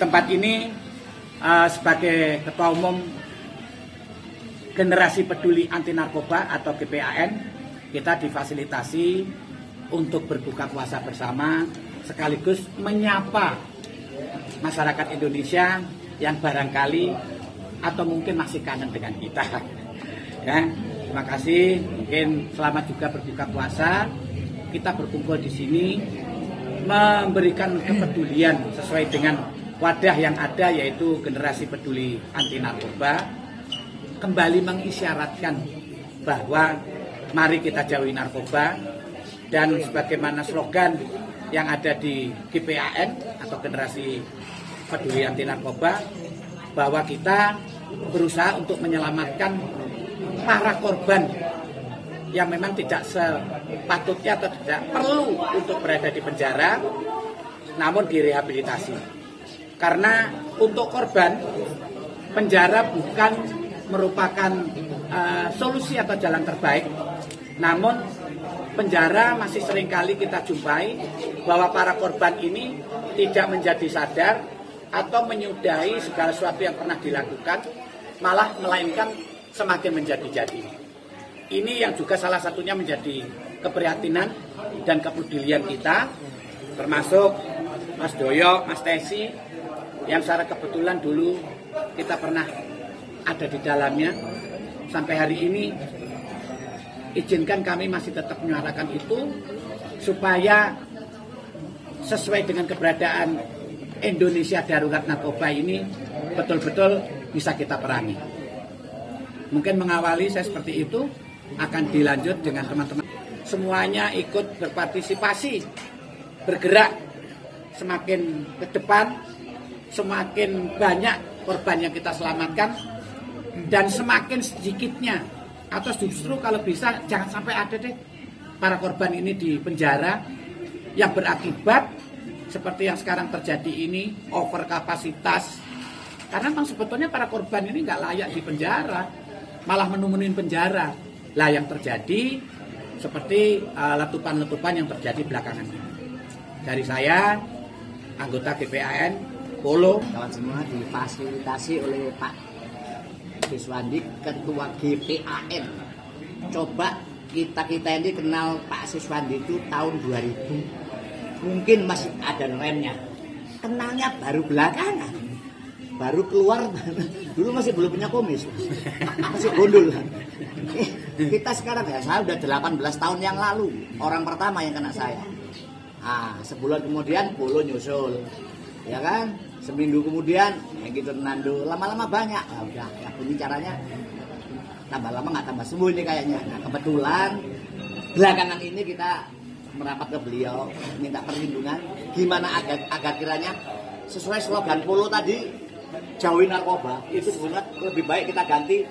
tempat ini sebagai Ketua Umum Generasi Peduli Anti Narkoba atau GPAN, kita difasilitasi untuk berbuka puasa bersama sekaligus menyapa masyarakat Indonesia yang barangkali atau mungkin masih kangen dengan kita. Ya, terima kasih. Mungkin selamat juga berbuka puasa. Kita berkumpul di sini memberikan kepedulian sesuai dengan wadah yang ada, yaitu Generasi Peduli Anti Narkoba, kembali mengisyaratkan bahwa mari kita jauhi narkoba, dan sebagaimana slogan yang ada di GPAN atau Generasi Peduli Anti Narkoba, bahwa kita berusaha untuk menyelamatkan para korban yang memang tidak sepatutnya atau tidak perlu untuk berada di penjara, namun direhabilitasi. Karena untuk korban, penjara bukan merupakan solusi atau jalan terbaik, namun penjara masih seringkali kita jumpai bahwa para korban ini tidak menjadi sadar atau menyudahi segala sesuatu yang pernah dilakukan, malah melainkan semakin menjadi-jadi. Ini yang juga salah satunya menjadi keprihatinan dan kepedulian kita, termasuk Mas Doyo, Mas Tesi, yang secara kebetulan dulu kita pernah ada di dalamnya. Sampai hari ini izinkan kami masih tetap menyuarakan itu supaya sesuai dengan keberadaan Indonesia darurat narkoba ini betul-betul bisa kita perangi. Mungkin mengawali saya seperti itu, akan dilanjut dengan teman-teman semuanya ikut berpartisipasi, bergerak semakin ke depan, semakin banyak korban yang kita selamatkan, dan semakin sedikitnya atau justru kalau bisa jangan sampai ada deh para korban ini di penjara yang berakibat seperti yang sekarang terjadi ini, over kapasitas. Karena memang sebetulnya para korban ini nggak layak di penjara, malah menemuin penjara. Lah yang terjadi seperti letupan-letupan yang terjadi belakangan ini. Dari saya, anggota GPAN Polo, kawan semua difasilitasi oleh Pak Siswandi, Ketua GPAN. Coba kita ini kenal Pak Siswandi itu tahun 2000. Mungkin masih ada remnya. Kenalnya baru belakangan. Baru keluar, dulu masih belum punya kumis, masih gondol. Kita sekarang ya, saya udah 18 tahun yang lalu, orang pertama yang kena saya. Sebulan kemudian Polo nyusul, ya kan? Seminggu kemudian, ya gitu Nando, lama-lama banyak. Udah, ya ini caranya, tambah lama nggak tambah sembuh ini kayaknya. Nah kebetulan belakangan ini kita merapat ke beliau, minta perlindungan, gimana agar kiranya sesuai slogan Polo tadi, jauhi narkoba, itu sebenarnya lebih baik kita ganti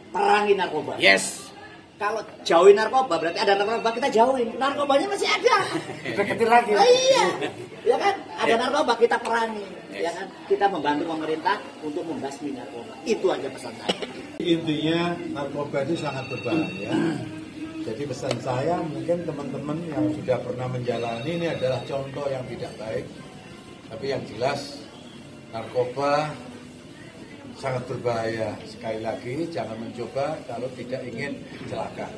perangi narkoba. Yes. Kalau jauhi narkoba berarti ada narkoba, kita jauhin. Narkobanya masih ada. Deketin lagi. Iya. Ya kan? Ada narkoba kita perangi. Ya kan? Kita membantu pemerintah untuk membasmi narkoba. Itu aja pesan saya. Intinya narkoba itu sangat berbahaya. Jadi pesan saya mungkin teman-teman yang sudah pernah menjalani ini adalah contoh yang tidak baik. Tapi yang jelas narkoba sangat berbahaya. Sekali lagi, jangan mencoba kalau tidak ingin celaka.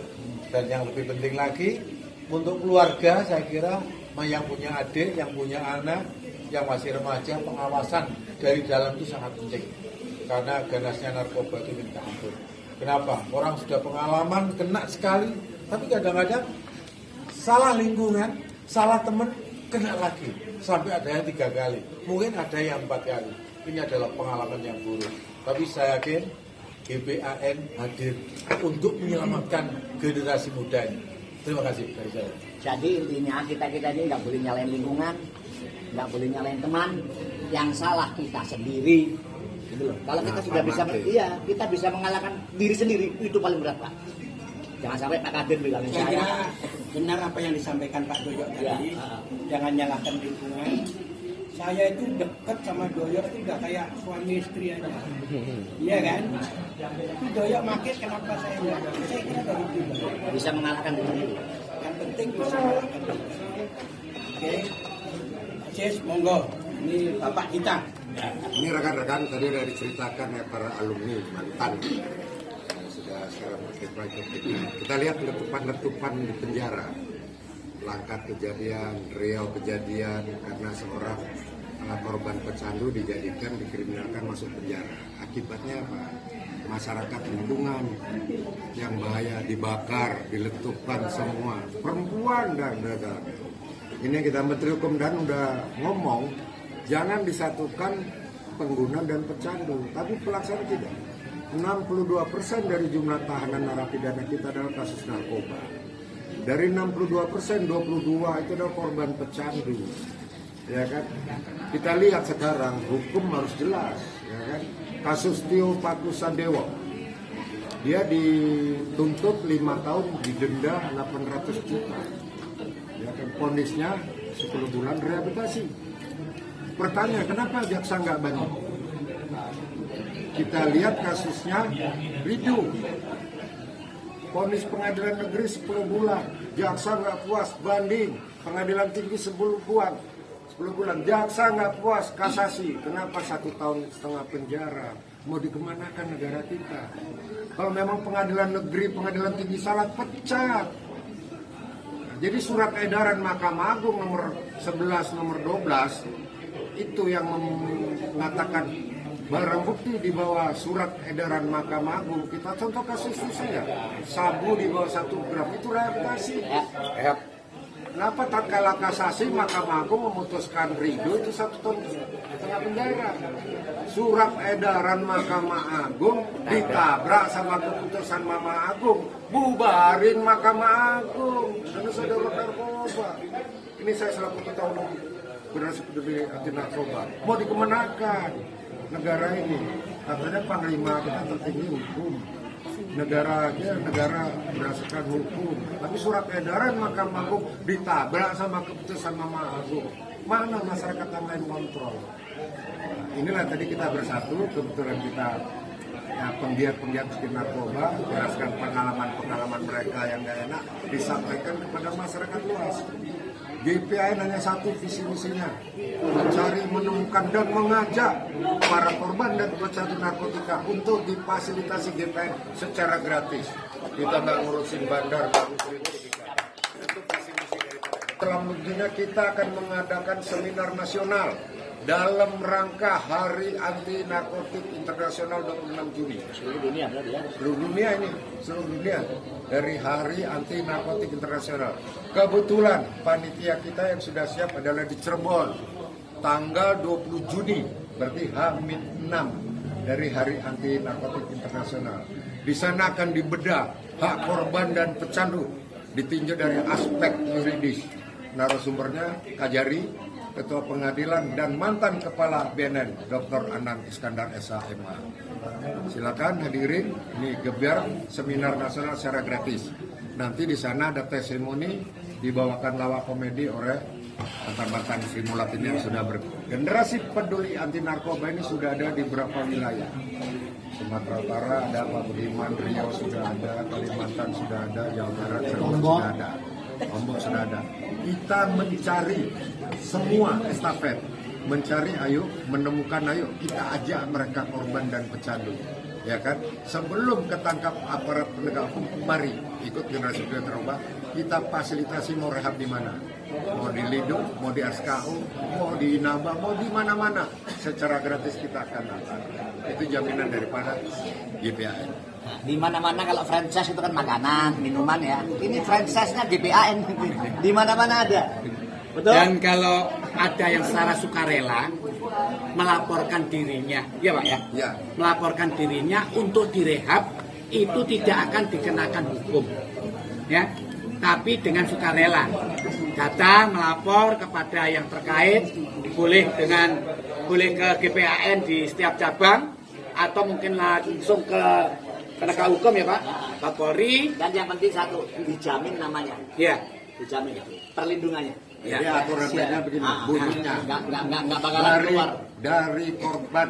Dan yang lebih penting lagi, untuk keluarga, saya kira yang punya adik, yang punya anak, yang masih remaja, pengawasan dari dalam itu sangat penting. Karena ganasnya narkoba itu minta ampun. Kenapa? Orang sudah pengalaman, kena sekali, tapi kadang-kadang salah lingkungan, salah teman, kena lagi. Sampai ada yang 3 kali, mungkin ada yang 4 kali. Ini adalah pengalaman yang buruk. Tapi saya yakin GPAN hadir untuk menyelamatkan generasi muda ini. Terima kasih dari saya. Jadi intinya kita ini nggak boleh nyalain lingkungan, nggak boleh nyalain teman. Yang salah kita sendiri. Gitu loh. Kalau kita sudah bisa, kita bisa mengalahkan diri sendiri, itu paling berat Pak. Jangan sampai Pak Kadir bilangin saya. Benar apa yang disampaikan Pak Doyo tadi. Jangan nyalahkan lingkungan. Saya itu dekat sama Doyo itu udah kayak suami istri aja. Iya kan? Tapi Doyo makin kenapa saya enggak? Saya kira dari itu. Bisa mengalahkan diri. Yang penting bisa mengalahkan diri. Oke. Cis, monggo. Ini bapak kita. Ini rekan-rekan tadi udah diceritakan ya para alumni mantan yang sudah sekarang berkiprah. Kita lihat letupan-letupan di penjara, Langkat kejadian, Riau kejadian karena seorang korban pecandu dijadikan dikriminalkan masuk penjara. Akibatnya apa? Masyarakat lingkungan yang bahaya dibakar, diletupkan semua, perempuan dan dagang. Ini kita Menteri Hukum dan udah ngomong, jangan disatukan pengguna dan pecandu, tapi pelaksana tidak. 62% dari jumlah tahanan narapidana kita adalah kasus narkoba. Dari 62%, 22 itu adalah korban pecandu. Ya kan? Kita lihat sekarang hukum harus jelas, ya kan? Kasus Tio Pakusadewo, dia dituntut 5 tahun, didenda 800 juta. Ya kan? Vonisnya 10 bulan rehabilitasi. Pertanyaan, kenapa jaksa nggak banyak? Kita lihat kasusnya Ridu, vonis pengadilan negeri 10 bulan, jaksa nggak puas, banding, pengadilan tinggi 10 bulan, jaksa nggak puas, kasasi. Kenapa 1,5 tahun penjara? Mau dikemanakan negara kita? Kalau memang pengadilan negeri, pengadilan tinggi salah, pecat. Jadi surat edaran Mahkamah Agung nomor 11, nomor 12 itu yang mengatakan barang bukti di bawah surat edaran Mahkamah Agung. Kita contoh kasus itu saja, sabu di bawah 1 gram itu rehabilitasi. Kenapa tak kalah kasasi Mahkamah Agung memutuskan Rido itu 1,5 tahun penjara? Surat edaran Mahkamah Agung ditabrak sama keputusan Mahkamah Agung, bubarin Mahkamah Agung. Karena saudara narkoba. Ini saya selaku ketua umum Federasi Peduli Anti Narkoba. Mau dikemanakan negara ini? Katanya Panglima kita tertinggi hukum. Negara aja, negara berdasarkan hukum. Tapi surat edaran Mahkamah Agung ditabrak sama keputusan Mahkamah Agung. Mana masyarakat yang lain kontrol? Nah, inilah tadi kita bersatu, kebetulan kita ya, penggiat-penggiat anti narkoba, jelaskan pengalaman-pengalaman mereka yang gak enak, disampaikan kepada masyarakat luas. GPAN hanya satu visi misinya, mencari, menemukan dan mengajak para korban dan pecandu narkotika untuk difasilitasi GPAN secara gratis. Kita nggak ngurusin bandar, nggak ngurusin pendidikan. Itu visi misi dari kita. Selanjutnya kita akan mengadakan seminar nasional dalam rangka Hari Anti Narkotik Internasional 26 Juni. Seluruh dunia berarti ya? Seluruh dunia ini, seluruh dunia. Dari Hari Anti Narkotik Internasional. Kebetulan panitia kita yang sudah siap adalah di Cirebon. Tanggal 20 Juni, berarti H-6 dari Hari Anti Narkotik Internasional. Di sana akan dibedah hak korban dan pecandu, ditinjau dari aspek yuridis. Narasumbernya Kajari, Ketua Pengadilan dan mantan Kepala BNN Dr. Anang Iskandar SH.MA. Silakan hadirin, ini gebiar seminar nasional secara gratis. Nanti di sana ada testimoni dibawakan lawak komedi oleh mantan-mantan Sri Mulat ini yang sudah generasi peduli anti narkoba ini sudah ada di beberapa wilayah. Sumatera Utara ada, Pak Budiman, Riau sudah ada, Kalimantan sudah ada, Jawa Barat sudah ada. Lombok sudah ada. Kita mencari semua estafet, mencari ayo, menemukan ayo, kita ajak mereka korban dan pecandu, ya kan? Sebelum ketangkap aparat penegak hukum, mari ikut generasi peduli narkoba. Kita fasilitasi mau rehab di mana? Mau di Lido, mau di SKU, mau di Inaba, mau di mana-mana, secara gratis kita akan datang. Itu jaminan daripada GPAN. Nah, di mana-mana kalau franchise itu kan makanan, minuman ya. Ini franchise-nya GPAN. Di mana-mana ada. Betul? Dan kalau ada yang secara sukarela melaporkan dirinya, ya Pak ya? Ya. Melaporkan dirinya untuk direhab, itu tidak akan dikenakan hukum. Ya. Tapi dengan sukarela. Datang melapor kepada yang terkait, boleh ke GPAN di setiap cabang atau mungkin langsung ke penegak hukum ya Pak, Kapolri. Dan yang penting satu, dijamin namanya. Ya. Dijamin perlindungannya. Ya. Jadi aturannya begini, bunyinya. Nggak bakalan keluar. Dari korban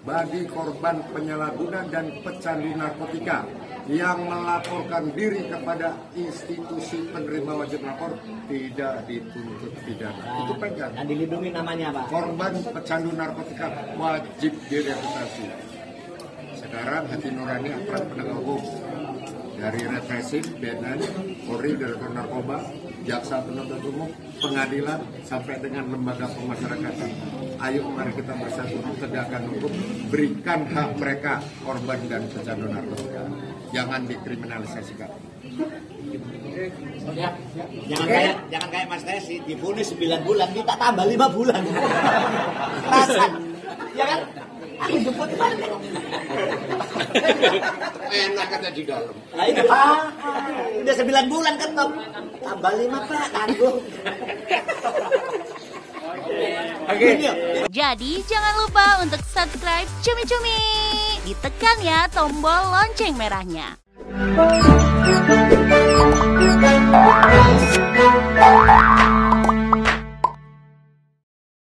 bagi korban penyalahguna dan pecandu narkotika yang melaporkan diri kepada institusi penerima wajib lapor tidak dituntut pidana. Itu pegang. Dan dilindungi namanya, Pak. Korban pecandu narkotika wajib direhabilitasi. Sekarang hati nurani aparat penegak hukum, dari represif, BNN, Polri, Direktur Narkoba, Jaksa Penuntut Umum, Pengadilan, sampai dengan lembaga pemasyarakatan. Ayo mari kita bersatu tegakkan hukum, berikan hak mereka, korban dan pecandu narkotika. Jangan dikriminalisasikan. Jangan kayak Mas Tesi, divonis 9 bulan, kita tambah 5 bulan. Rasan, ya kan? Aku jemput balik. Enak kata di dalam. Nah, itu udah 9 bulan ketop, tambah 5 Pak, tanggung. Oke. Jadi jangan lupa untuk subscribe Cumi Cumi. Ditekan ya tombol lonceng merahnya.